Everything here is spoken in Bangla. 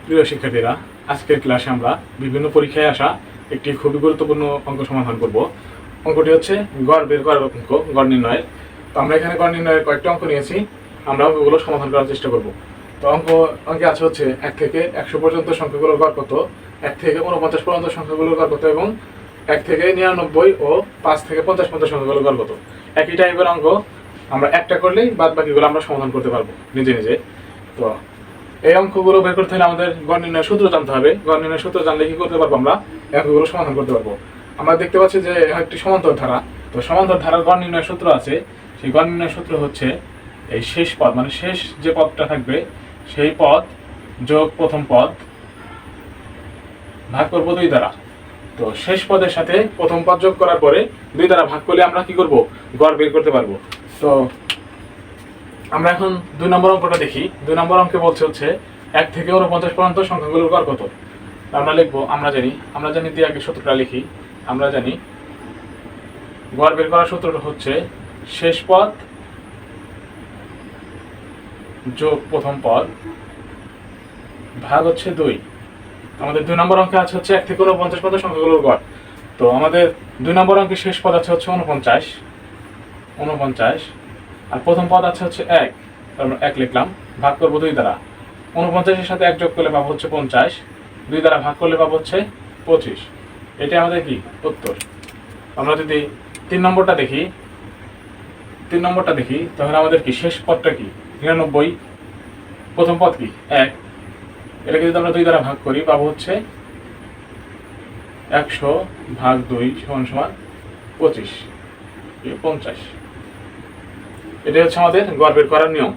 প্রিয় শিক্ষার্থীরা, আজকের ক্লাসে আমরা বিভিন্ন পরীক্ষায় আসা একটি খুবই গুরুত্বপূর্ণ অঙ্ক সমাধান করব। অঙ্কটি হচ্ছে গড় বের করার অঙ্ক, গড় নির্ণয়ের। তো আমরা এখানে গড় নির্ণয়ের কয়েকটি অঙ্ক নিয়েছি, আমরা অঙ্কগুলো সমাধান করার চেষ্টা করব। তো অঙ্কে আছে হচ্ছে 1 থেকে 100 পর্যন্ত সংখ্যাগুলোর গড় কত, 1 থেকে 49 পর্যন্ত সংখ্যাগুলোর গড় কত এবং 1 থেকে 99 ও 5 থেকে 50 পর্যন্ত সংখ্যাগুলোর গড় কত। একই টাইপের অঙ্ক আমরা একটা করলেই বাদ বাকিগুলো আমরা সমাধান করতে পারবো নিজে নিজে। তো এই অঙ্কগুলো বের করতে হলে আমাদের গড় নির্ণয়ের সূত্র জানতে হবে। গড় নির্ণয়ের সূত্র জানলে কি করতে পারবো, আমরা এই অঙ্কগুলো সমাধান করতে পারবো। আমরা দেখতে পাচ্ছি যে একটি সমান্তর ধারা, তো সমান্তর ধারার গড় নির্ণয়ের সূত্র আছে। সেই গড় নির্ণয়ের সূত্র হচ্ছে এই শেষ পদ, মানে শেষ যে পদটা থাকবে সেই পদ যোগ প্রথম পদ ভাগ করবো 2 দ্বারা। তো শেষ পদের সাথে প্রথম পদ যোগ করার পরে 2 দ্বারা ভাগ করলে আমরা কি করব, গড় বের করতে পারবো। তো আমরা এখন 2 নম্বর অঙ্কটা দেখি। 2 নম্বর অঙ্কে বলছে হচ্ছে 1 থেকে 49 পর্যন্ত সংখ্যাগুলোর গড় কত। আমরা লিখবো, আমরা জানি দিয়ে আগে সূত্রটা লিখি। আমরা জানি গড় বের করার সূত্রটা হচ্ছে শেষ পদ যোগ প্রথম পদ ভাগ হচ্ছে 2। আমাদের 2 নম্বর অঙ্কে আছে হচ্ছে 1 থেকে 49 পর্যন্ত সংখ্যাগুলোর গড়। তো আমাদের 2 নম্বর অঙ্কে শেষ পদ আছে হচ্ছে 49 আর প্রথম পদ আছে হচ্ছে 1, আমরা 1 লিখলাম, ভাগ করবো 2 দ্বারা। 49 এর সাথে 1 যোগ করলে পাবো হচ্ছে 50, 2 দ্বারা ভাগ করলে পাবো হচ্ছে 25। এটা আমাদের কি উত্তর। আমরা যদি 3 নম্বরটা দেখি তাহলে আমাদের কি শেষ পদটা কি 99, প্রথম পদ কি 1, এটাকে যদি আমরা 2 দ্বারা ভাগ করি পাবো হচ্ছে 100 ভাগ 2 সমান 25, 50। এটাই হচ্ছে আমাদের গড় বের করার নিয়ম।